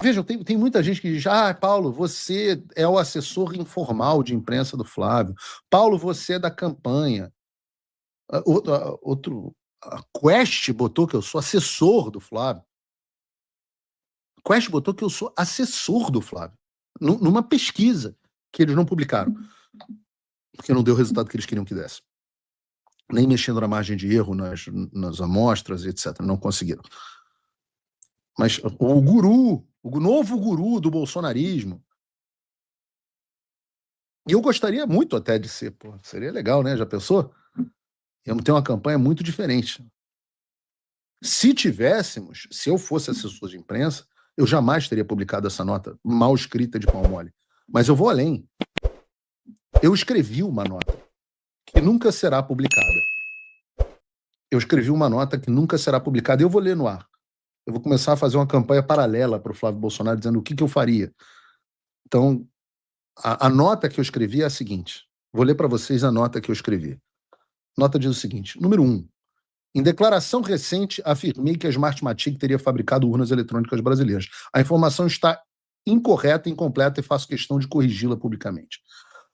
Vejam, tem muita gente que diz, Paulo, você é o assessor informal de imprensa do Flávio. Paulo, você é da campanha. A Quest botou que eu sou assessor do Flávio. Quest botou que eu sou assessor do Flávio. Numa pesquisa que eles não publicaram. Porque não deu o resultado que eles queriam que desse. Nem mexendo na margem de erro, nas amostras, etc. Não conseguiram. Mas o novo guru do bolsonarismo, e eu gostaria muito até de ser, seria legal, né? Já pensou? Íamos ter uma campanha muito diferente. Se eu fosse assessor de imprensa, eu jamais teria publicado essa nota mal escrita de pau mole. Mas eu vou além. Eu escrevi uma nota que nunca será publicada. Eu vou ler no ar. Eu vou começar a fazer uma campanha paralela para o Flávio Bolsonaro, dizendo o que eu faria. Então, a nota que eu escrevi é a seguinte. Vou ler para vocês a nota que eu escrevi. A nota diz o seguinte. Número 1. Em declaração recente, afirmei que a Smartmatic teria fabricado urnas eletrônicas brasileiras. A informação está incorreta, incompleta e faço questão de corrigi-la publicamente.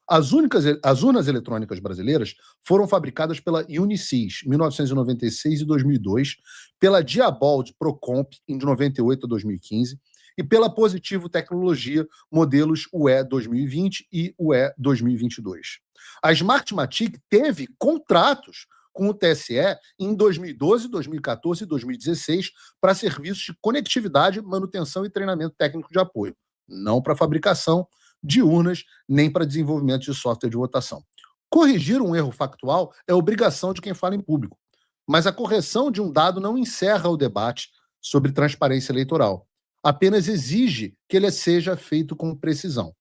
As urnas eletrônicas brasileiras foram fabricadas pela Unisys, 1996 e 2002, pela Diabold Procomp, de 98 a 2015, e pela Positivo Tecnologia, modelos UE 2020 e UE 2022. A Smartmatic teve contratos com o TSE em 2012, 2014 e 2016 para serviços de conectividade, manutenção e treinamento técnico de apoio, não para fabricação de urnas, nem para desenvolvimento de software de votação. Corrigir um erro factual é obrigação de quem fala em público, mas a correção de um dado não encerra o debate sobre transparência eleitoral, apenas exige que ele seja feito com precisão.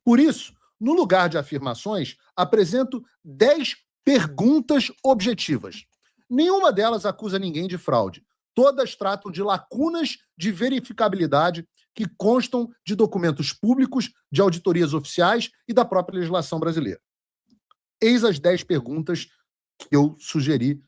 Por isso, no lugar de afirmações, apresento 10 perguntas objetivas. Nenhuma delas acusa ninguém de fraude. Todas tratam de lacunas de verificabilidade que constam de documentos públicos, de auditorias oficiais e da própria legislação brasileira. Eis as 10 perguntas que eu sugeriria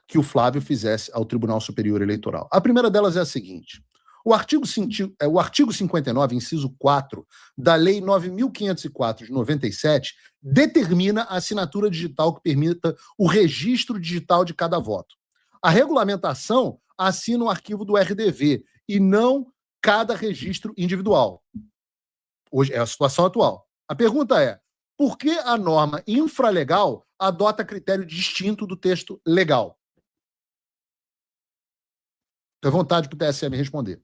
que o Flávio fizesse ao Tribunal Superior Eleitoral. A primeira delas é a seguinte. O artigo 59, inciso 4, da Lei 9.504, de 97, determina a assinatura digital que permita o registro digital de cada voto. A regulamentação assina o arquivo do RDV e não cada registro individual. Hoje é a situação atual. A pergunta é, por que a norma infralegal adota critério distinto do texto legal? Tenho vontade para o TSE me responder.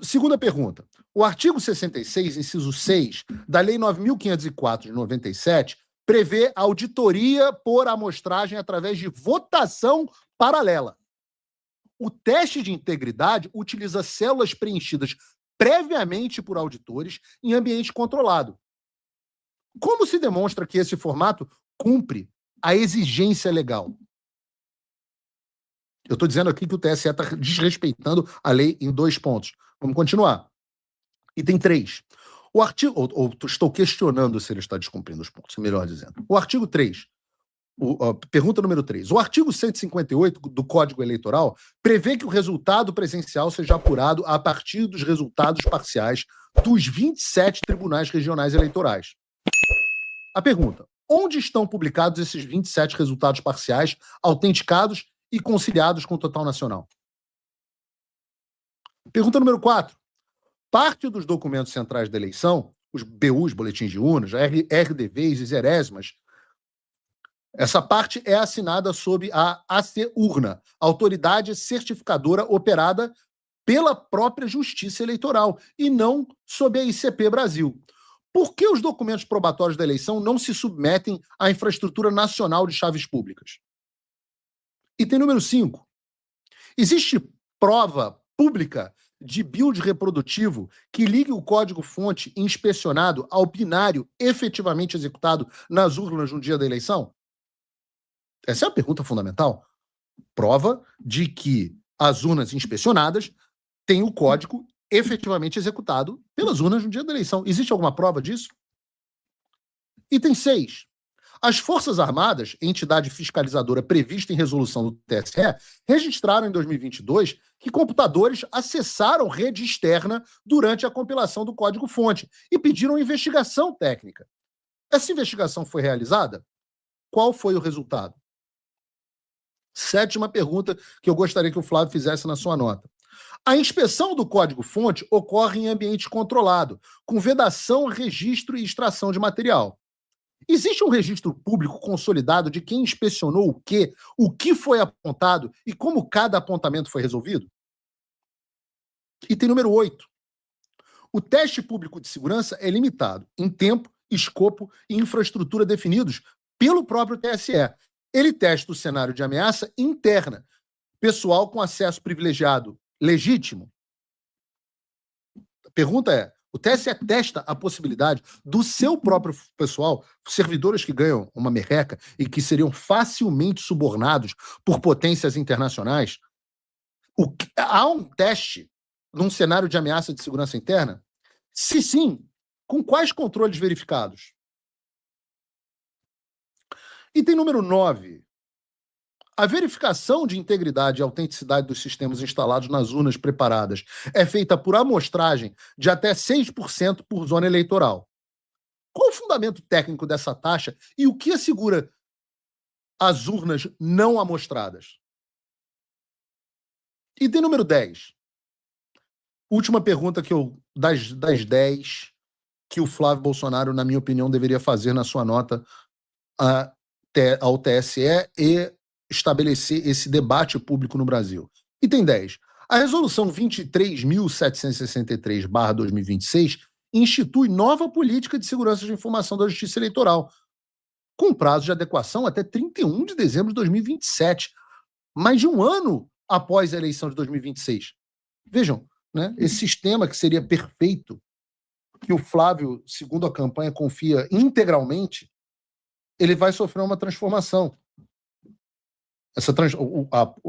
Segunda pergunta. O artigo 66, inciso 6, da Lei 9.504, de 97, prevê auditoria por amostragem através de votação paralela. O teste de integridade utiliza células preenchidas previamente por auditores em ambiente controlado. Como se demonstra que esse formato cumpre a exigência legal? Eu estou dizendo aqui que o TSE está desrespeitando a lei em 2 pontos. Vamos continuar. Item 3. Estou questionando se ele está descumprindo os pontos, melhor dizendo. O artigo 3. Pergunta número 3. O artigo 158 do Código Eleitoral prevê que o resultado presencial seja apurado a partir dos resultados parciais dos 27 tribunais regionais eleitorais. A pergunta: onde estão publicados esses 27 resultados parciais autenticados e conciliados com o total nacional? Pergunta número 4. Parte dos documentos centrais da eleição, os BUs, boletins de urnas, RDVs e zerésimas, essa parte é assinada sob a AC-Urna, autoridade certificadora operada pela própria Justiça Eleitoral, e não sob a ICP Brasil. Por que os documentos probatórios da eleição não se submetem à infraestrutura nacional de chaves públicas? Item número 5. Existe prova pública de build reprodutivo que ligue o código-fonte inspecionado ao binário efetivamente executado nas urnas no dia da eleição? Essa é a pergunta fundamental. Prova de que as urnas inspecionadas têm o código efetivamente executado pelas urnas no dia da eleição. Existe alguma prova disso? Item 6. As Forças Armadas, entidade fiscalizadora prevista em resolução do TSE, registraram em 2022 que computadores acessaram rede externa durante a compilação do código-fonte e pediram investigação técnica. Essa investigação foi realizada? Qual foi o resultado? Sétima pergunta que eu gostaria que o Flávio fizesse na sua nota. A inspeção do código-fonte ocorre em ambiente controlado, com vedação, registro e extração de material. Existe um registro público consolidado de quem inspecionou o que foi apontado e como cada apontamento foi resolvido? Item número 8. O teste público de segurança é limitado em tempo, escopo e infraestrutura definidos pelo próprio TSE. Ele testa o cenário de ameaça interna, pessoal com acesso privilegiado legítimo. A pergunta é, o TSE testa a possibilidade do seu próprio pessoal, servidores que ganham uma merreca e que seriam facilmente subornados por potências internacionais? Há um teste num cenário de ameaça de segurança interna? Se sim, com quais controles verificados? Item número 9. A verificação de integridade e autenticidade dos sistemas instalados nas urnas preparadas é feita por amostragem de até 6% por zona eleitoral. Qual o fundamento técnico dessa taxa e o que assegura as urnas não amostradas? Item número 10. Última pergunta das 10 que o Flávio Bolsonaro, na minha opinião, deveria fazer na sua nota ao TSE e estabelecer esse debate público no Brasil. Item 10. A Resolução 23.763/2026 institui nova política de segurança de informação da Justiça Eleitoral, com prazo de adequação até 31 de dezembro de 2027, mais de um ano após a eleição de 2026. Vejam, né, esse sistema que seria perfeito, que o Flávio, segundo a campanha, confia integralmente, ele vai sofrer uma transformação.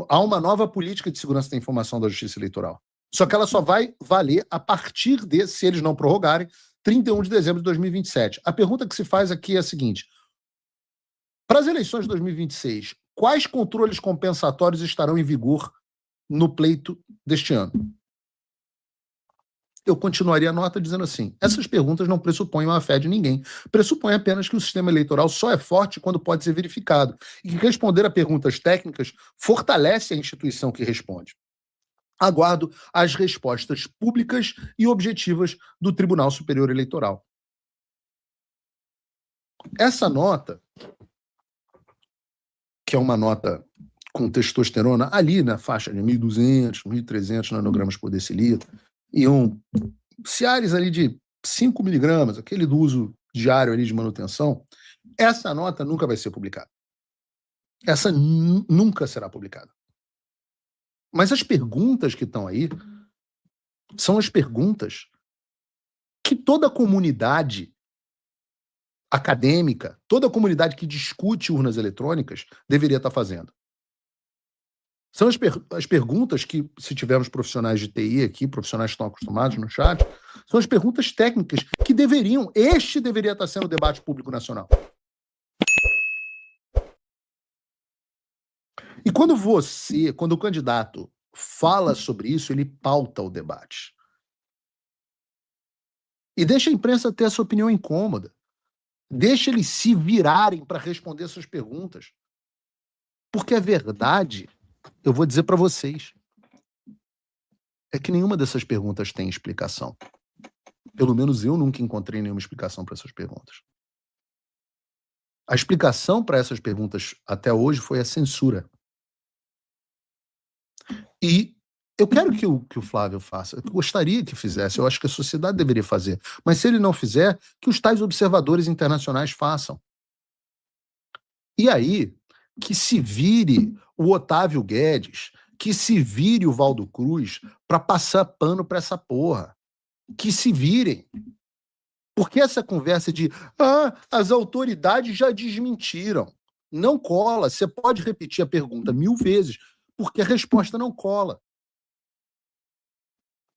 Há uma nova política de segurança da informação da Justiça Eleitoral. Só que ela só vai valer a partir de, se eles não prorrogarem, 31 de dezembro de 2027. A pergunta que se faz aqui é a seguinte: para as eleições de 2026, quais controles compensatórios estarão em vigor no pleito deste ano? Eu continuaria a nota dizendo assim: essas perguntas não pressupõem a fé de ninguém. Pressupõem apenas que o sistema eleitoral só é forte quando pode ser verificado. E que responder a perguntas técnicas fortalece a instituição que responde. Aguardo as respostas públicas e objetivas do Tribunal Superior Eleitoral. Essa nota, que é uma nota com testosterona ali na faixa de 1.200, 1.300 nanogramas por decilitro, e Ciares ali de 5 miligramas, aquele do uso diário ali de manutenção, essa nota nunca vai ser publicada. Essa nunca será publicada. Mas as perguntas que estão aí são as perguntas que toda a comunidade acadêmica, toda a comunidade que discute urnas eletrônicas deveria estar fazendo. São as perguntas que, se tivermos profissionais de TI aqui, profissionais que estão acostumados no chat, são as perguntas técnicas que deveria estar sendo o debate público nacional. E quando o candidato fala sobre isso, ele pauta o debate. E deixa a imprensa ter essa opinião incômoda. Deixa eles se virarem para responder essas perguntas. Porque a verdade, eu vou dizer para vocês, é que nenhuma dessas perguntas tem explicação. Pelo menos eu nunca encontrei nenhuma explicação para essas perguntas. A explicação para essas perguntas até hoje foi a censura. E eu quero que o Flávio faça, eu gostaria que fizesse, eu acho que a sociedade deveria fazer, mas se ele não fizer, que os tais observadores internacionais façam. E aí, que se vire o Otávio Guedes, que se vire o Valdo Cruz para passar pano para essa porra. Que se virem. Porque essa conversa de as autoridades já desmentiram. Não cola. Você pode repetir a pergunta 1000 vezes, porque a resposta não cola.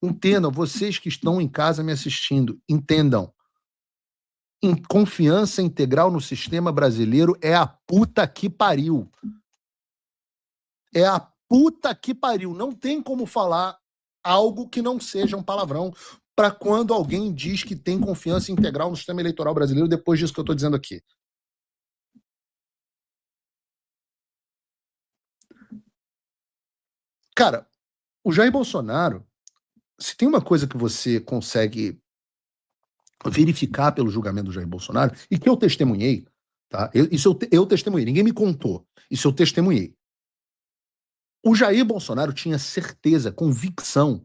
Entendam, vocês que estão em casa me assistindo, entendam. Confiança integral no sistema brasileiro é a puta que pariu. É a puta que pariu. Não tem como falar algo que não seja um palavrão para quando alguém diz que tem confiança integral no sistema eleitoral brasileiro depois disso que eu estou dizendo aqui. Cara, o Jair Bolsonaro, se tem uma coisa que você consegue verificar pelo julgamento do Jair Bolsonaro, e que eu testemunhei, tá? Eu testemunhei, ninguém me contou, isso eu testemunhei. O Jair Bolsonaro tinha certeza, convicção,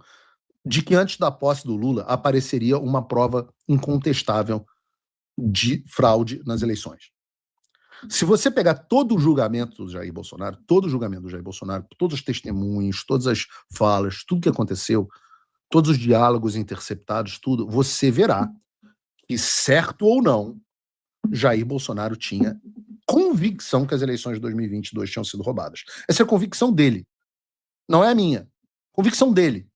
de que antes da posse do Lula apareceria uma prova incontestável de fraude nas eleições. Se você pegar todo o julgamento do Jair Bolsonaro, todo o julgamento do Jair Bolsonaro, todos os testemunhos, todas as falas, tudo que aconteceu, todos os diálogos interceptados, tudo, você verá que, certo ou não, Jair Bolsonaro tinha convicção que as eleições de 2022 tinham sido roubadas. Essa é a convicção dele, não é a minha. Convicção dele.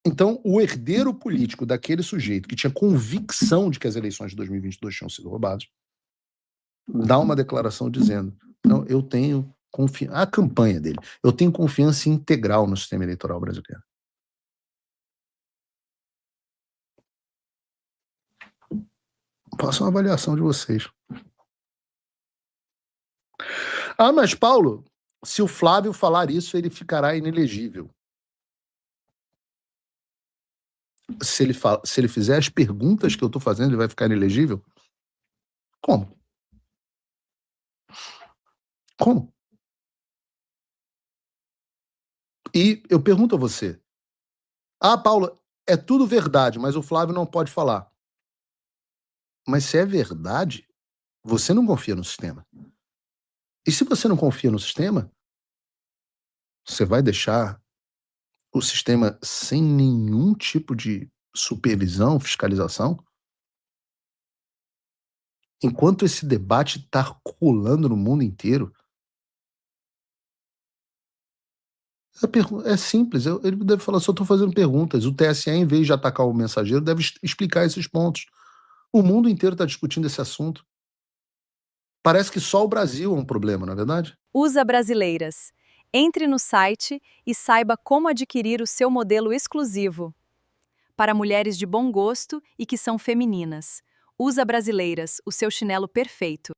Então, o herdeiro político daquele sujeito que tinha convicção de que as eleições de 2022 tinham sido roubadas, dá uma declaração dizendo: não, eu tenho confiança. A campanha dele, eu tenho confiança integral no sistema eleitoral brasileiro. Faça uma avaliação de vocês. Ah, mas Paulo, se o Flávio falar isso, ele ficará inelegível. Se ele fizer as perguntas que eu estou fazendo, ele vai ficar inelegível? Como? Como? E eu pergunto a você: ah, Paulo, é tudo verdade, mas o Flávio não pode falar. Mas se é verdade, você não confia no sistema. E se você não confia no sistema, você vai deixar o sistema sem nenhum tipo de supervisão, fiscalização? Enquanto esse debate está rolando no mundo inteiro, é simples. Ele deve falar: só estou fazendo perguntas. O TSE, em vez de atacar o mensageiro, deve explicar esses pontos. O mundo inteiro está discutindo esse assunto. Parece que só o Brasil é um problema, não é verdade? USA Brasileiras. Entre no site e saiba como adquirir o seu modelo exclusivo. Para mulheres de bom gosto e que são femininas. USA Brasileiras, o seu chinelo perfeito.